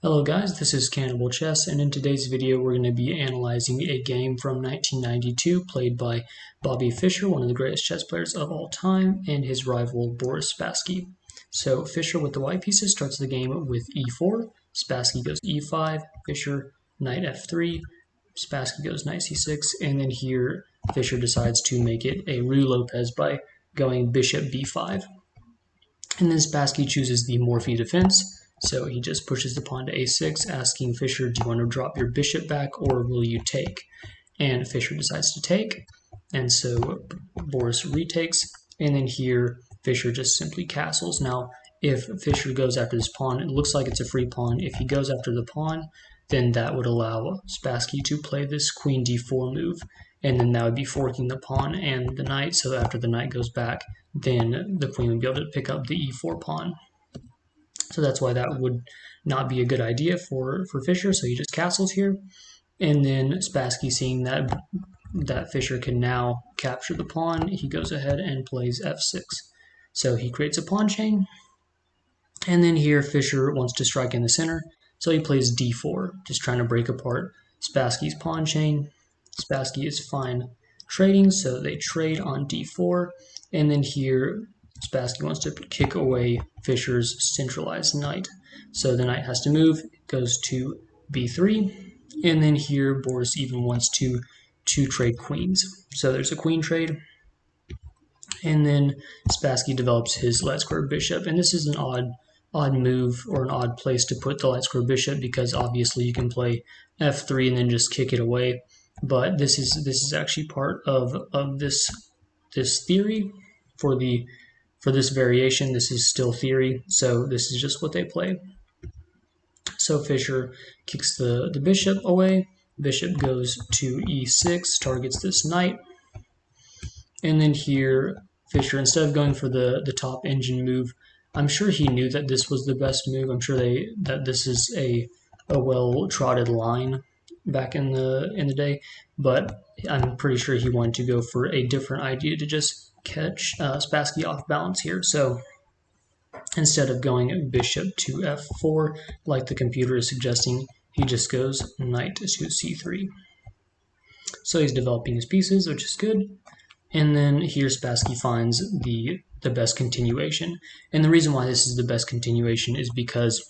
Hello guys, this is CannibalChess, and in today's video we're going to be analyzing a game from 1992 played by Bobby Fischer, one of the greatest chess players of all time, and his rival Boris Spassky. So Fischer with the white pieces starts the game with e4, Spassky goes e5, Fischer knight f3, Spassky goes knight c6, and then here Fischer decides to make it a Ruy Lopez by going bishop b5. And then Spassky chooses the Morphy defense. So he just pushes the pawn to a6, asking Fischer, do you want to drop your bishop back or will you take? And Fischer decides to take, and so Boris retakes, and then here Fischer just simply castles. Now, if Fischer goes after this pawn, it looks like it's a free pawn. If he goes after the pawn, then that would allow Spassky to play this queen d4 move, and then that would be forking the pawn and the knight, so after the knight goes back, then the queen would be able to pick up the e4 pawn. So that's why that would not be a good idea for Fischer, so he just castles here. And then Spassky, seeing that Fischer can now capture the pawn, he goes ahead and plays f6. So he creates a pawn chain, and then here Fischer wants to strike in the center, so he plays d4, just trying to break apart Spassky's pawn chain. Spassky is fine trading, so they trade on d4, and then here Spassky wants to kick away Fischer's centralized knight. So the knight has to move, goes to b3, and then here Boris even wants to trade queens. So there's a queen trade, and then Spassky develops his light square bishop, and this is an odd move or an odd place to put the light square bishop because obviously you can play f3 and then just kick it away, but this is actually part of this theory for this variation. This is still theory, so this is just what they play. So Fischer kicks the bishop away. Bishop goes to e6, targets this knight. And then here, Fischer, instead of going for the top engine move, I'm sure he knew that this was the best move. I'm sure that this is a well-trodden line back in the day, but I'm pretty sure he wanted to go for a different idea to just catch Spassky off balance here. So instead of going bishop to f4 like the computer is suggesting, he just goes knight to c3. So he's developing his pieces, which is good. And then here Spassky finds the best continuation. And the reason why this is the best continuation is because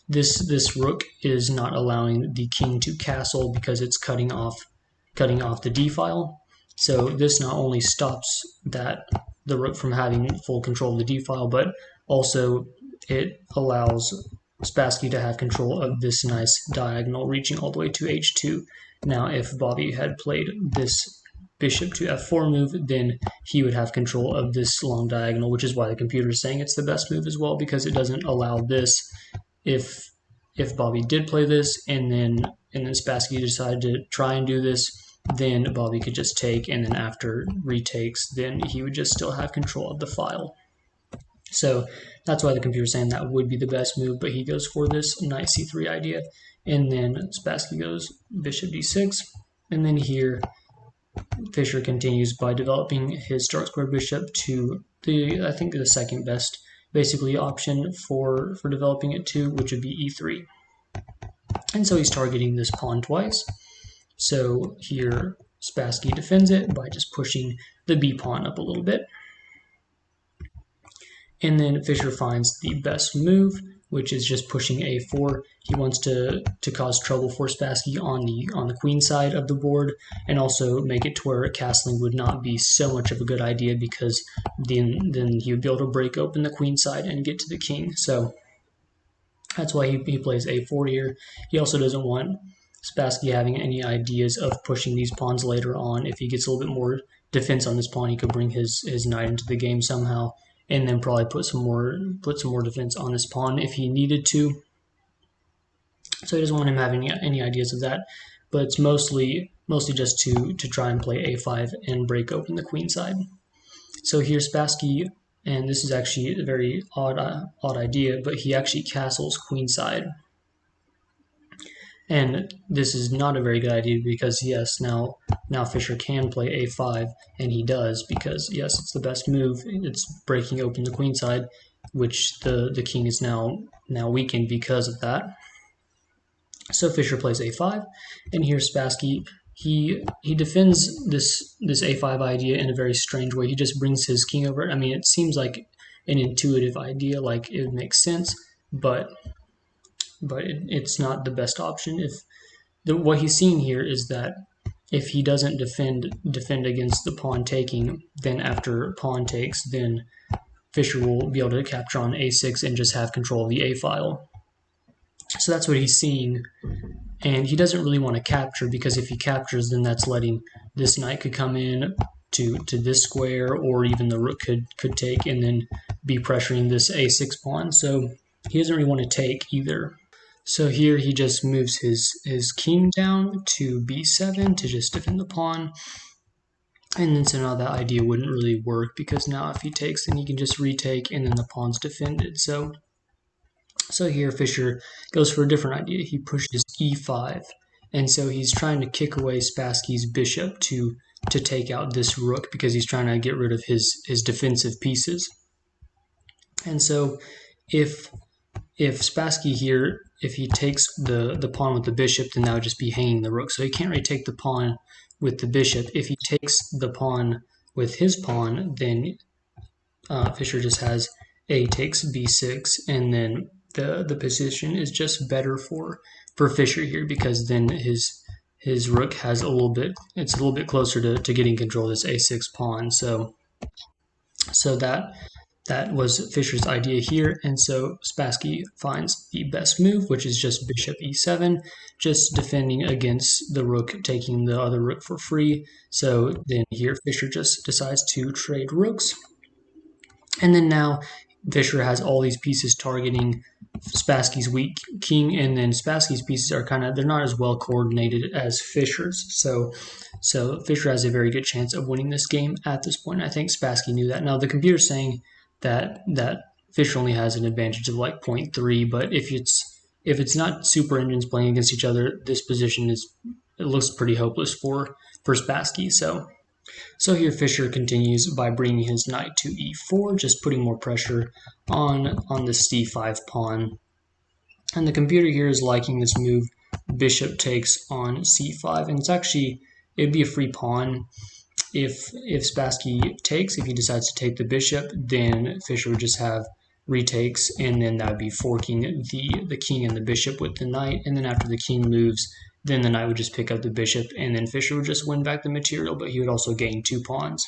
this rook is not allowing the king to castle because it's cutting off the d file. So this not only stops the rook from having full control of the d file, but also it allows Spassky to have control of this nice diagonal reaching all the way to h2. Now, if Bobby had played this bishop to f4 move, then he would have control of this long diagonal, which is why the computer is saying it's the best move as well, because it doesn't allow this. If Bobby did play this and then Spassky decided to try and do this, then Bobby could just take, and then after retakes, then he would just still have control of the file. So that's why the computer is saying that would be the best move, but he goes for this knight c3 idea, and then Spassky goes bishop d6, and then here Fischer continues by developing his dark square bishop to I think the second best basically option for developing it to, which would be e3. And so he's targeting this pawn twice. So here Spassky defends it by just pushing the b pawn up a little bit. And then Fischer finds the best move, which is just pushing a4. He wants to cause trouble for Spassky on the queen side of the board, and also make it to where castling would not be so much of a good idea, because then he would be able to break open the queen side and get to the king. So that's why he plays a4 here. He also doesn't want Spassky having any ideas of pushing these pawns later on. If he gets a little bit more defense on this pawn, he could bring his knight into the game somehow, and then probably put some more defense on this pawn if he needed to. So he doesn't want him having any ideas of that, but it's mostly just to try and play a5 and break open the queen side. So here Spassky, and this is actually a very odd idea, but he actually castles queen side. And this is not a very good idea because, yes, now Fischer can play a5, and he does because, yes, it's the best move. It's breaking open the queen side, which the king is now now weakened because of that. So Fischer plays a5, and here Spassky, he defends this a5 idea in a very strange way. He just brings his king over. I mean, it seems like an intuitive idea, like it makes sense, but it's not the best option. What he's seeing here is that if he doesn't defend against the pawn taking, then after pawn takes, then Fischer will be able to capture on a6 and just have control of the a file. So that's what he's seeing, and he doesn't really want to capture, because if he captures, then that's letting this knight could come in to this square, or even the rook could take and then be pressuring this a6 pawn. So he doesn't really want to take either. So here he just moves his king down to b7 to just defend the pawn. And then so now that idea wouldn't really work, because now if he takes, then he can just retake and then the pawn's defended. So here Fischer goes for a different idea. He pushes e5, and so he's trying to kick away Spassky's bishop to take out this rook, because he's trying to get rid of his defensive pieces. And so if Spassky here, if he takes the pawn with the bishop, then that would just be hanging the rook. So he can't really take the pawn with the bishop. If he takes the pawn with his pawn, then Fischer just has a takes b6, and then the position is just better for Fischer here, because then his rook has it's a little bit closer to getting control of this a6 pawn. So that was Fischer's idea here, and so Spassky finds the best move, which is just bishop e7, just defending against the rook taking the other rook for free. So then here Fischer just decides to trade rooks, and then now Fischer has all these pieces targeting Spassky's weak king, and then Spassky's pieces are they're not as well coordinated as Fischer's. So Fischer has a very good chance of winning this game at this point. I think Spassky knew that. Now the computer's saying that Fischer only has an advantage of like 0.3, but if it's not super engines playing against each other, this position looks pretty hopeless for Spassky. So here Fischer continues by bringing his knight to e4, just putting more pressure on the c5 pawn. And the computer here is liking this move, bishop takes on c5, and it'd be a free pawn. If Spassky takes, if he decides to take the bishop, then Fischer would just have retakes, and then that would be forking the king and the bishop with the knight, and then after the king moves, then the knight would just pick up the bishop, and then Fischer would just win back the material, but he would also gain 2 pawns.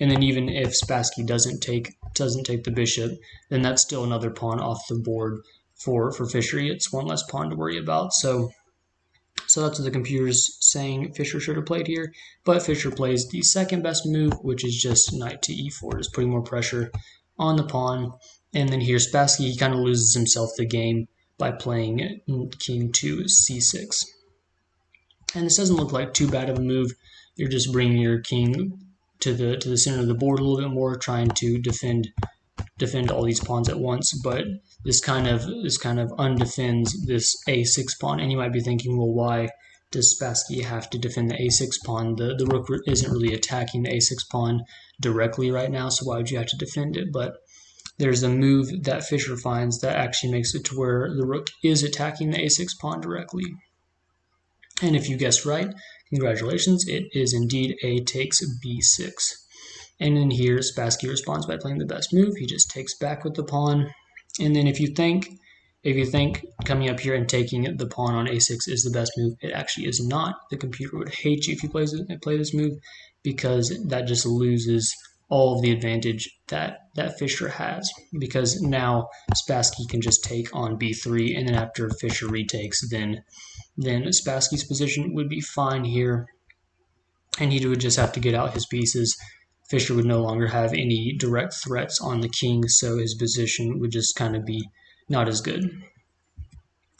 And then even if Spassky doesn't take the bishop, then that's still another pawn off the board for Fischer. It's one less pawn to worry about. So that's what the computer's saying Fischer should have played here. But Fischer plays the second best move, which is just knight to e4, just putting more pressure on the pawn. And then here Spassky, he kind of loses himself the game by playing king to c6. And this doesn't look like too bad of a move. You're just bringing your king to the center of the board a little bit more, trying to defend all these pawns at once. But this kind of undefends this a6 pawn. And you might be thinking, well, why does Spassky have to defend the a6 pawn? The rook isn't really attacking the a6 pawn directly right now, so why would you have to defend it? But there's a move that Fischer finds that actually makes it to where the rook is attacking the a6 pawn directly. And if you guessed right, congratulations, it is indeed a takes b6. And then here Spassky responds by playing the best move. He just takes back with the pawn. And then if you think coming up here and taking the pawn on a6 is the best move, it actually is not. The computer would hate you if you play this move, because that just loses all of the advantage that Fischer has, because now Spassky can just take on b3, and then after Fischer retakes, then Spassky's position would be fine here, and he would just have to get out his pieces. Fischer would no longer have any direct threats on the king, so his position would just kind of be not as good.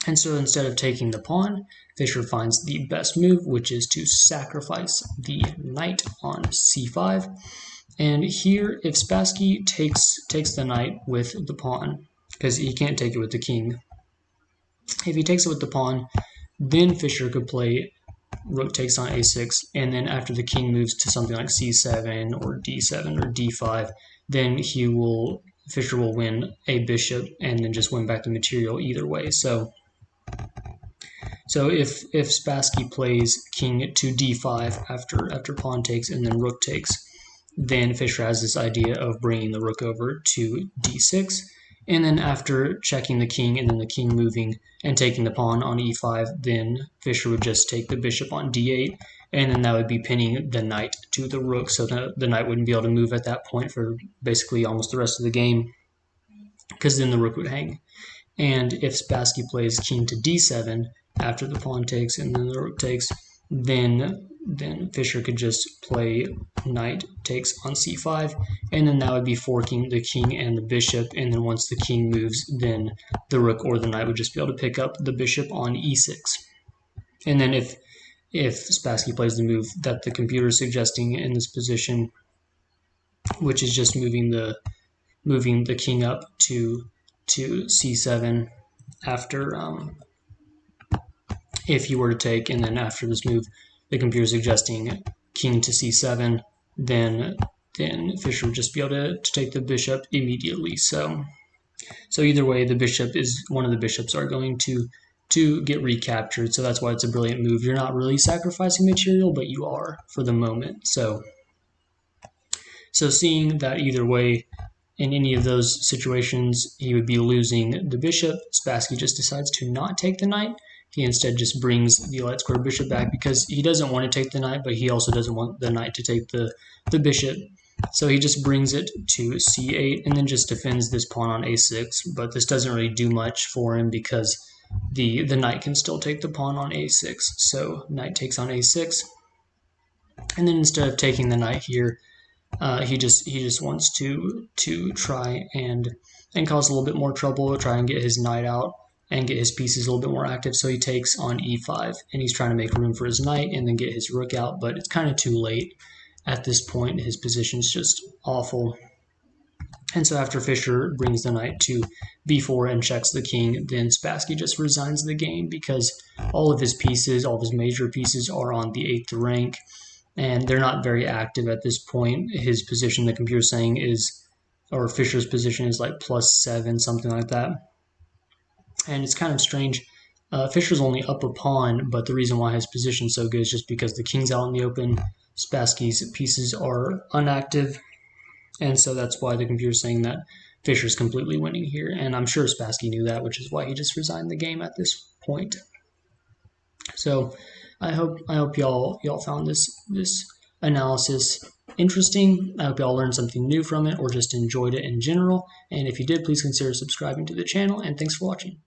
And so instead of taking the pawn, Fischer finds the best move, which is to sacrifice the knight on c5. And here, if Spassky takes the knight with the pawn, because he can't take it with the king, if he takes it with the pawn, then Fischer could play rook takes on a6, and then after the king moves to something like c7 or d7 or d5, then he will Fischer will win a bishop and then just win back the material either way. So if Spassky plays king to d5 after pawn takes and then rook takes, then Fischer has this idea of bringing the rook over to d6, and then after checking the king and then the king moving and taking the pawn on e5, then Fischer would just take the bishop on d8, and then that would be pinning the knight to the rook, so the knight wouldn't be able to move at that point for basically almost the rest of the game, because then the rook would hang. And if Spassky plays king to d7 after the pawn takes and then the rook takes, then Fischer could just play knight takes on c5, and then that would be forking the king and the bishop, and then once the king moves, then the rook or the knight would just be able to pick up the bishop on e6. And then if Spassky plays the move that the computer is suggesting in this position, which is just moving the king up to c7 after if you were to take, and then after this move the computer is suggesting king to c7, then Fischer would just be able to take the bishop immediately. So either way, one of the bishops are going to get recaptured, so that's why it's a brilliant move. You're not really sacrificing material, but you are for the moment. So seeing that either way, in any of those situations, he would be losing the bishop, Spassky just decides to not take the knight. He instead just brings the light square bishop back because he doesn't want to take the knight, but he also doesn't want the knight to take the bishop. So he just brings it to c8 and then just defends this pawn on a6, but this doesn't really do much for him because the knight can still take the pawn on a6. So knight takes on a6, and then instead of taking the knight here, he just wants to try and cause a little bit more trouble, try and get his knight out and get his pieces a little bit more active. So he takes on e5, and he's trying to make room for his knight and then get his rook out, but it's kind of too late at this point. His position's just awful. And so after Fischer brings the knight to b4 and checks the king, then Spassky just resigns the game because all of his pieces, all of his major pieces, are on the 8th rank, and they're not very active at this point. His position, the computer's saying, is, or Fischer's position is like +7, something like that. And it's kind of strange. Fischer's only up a pawn, but the reason why his position's so good is just because the king's out in the open, Spassky's pieces are inactive, and so that's why the computer's saying that Fischer's completely winning here. And I'm sure Spassky knew that, which is why he just resigned the game at this point. So I hope y'all found this analysis interesting. I hope y'all learned something new from it or just enjoyed it in general. And if you did, please consider subscribing to the channel, and thanks for watching.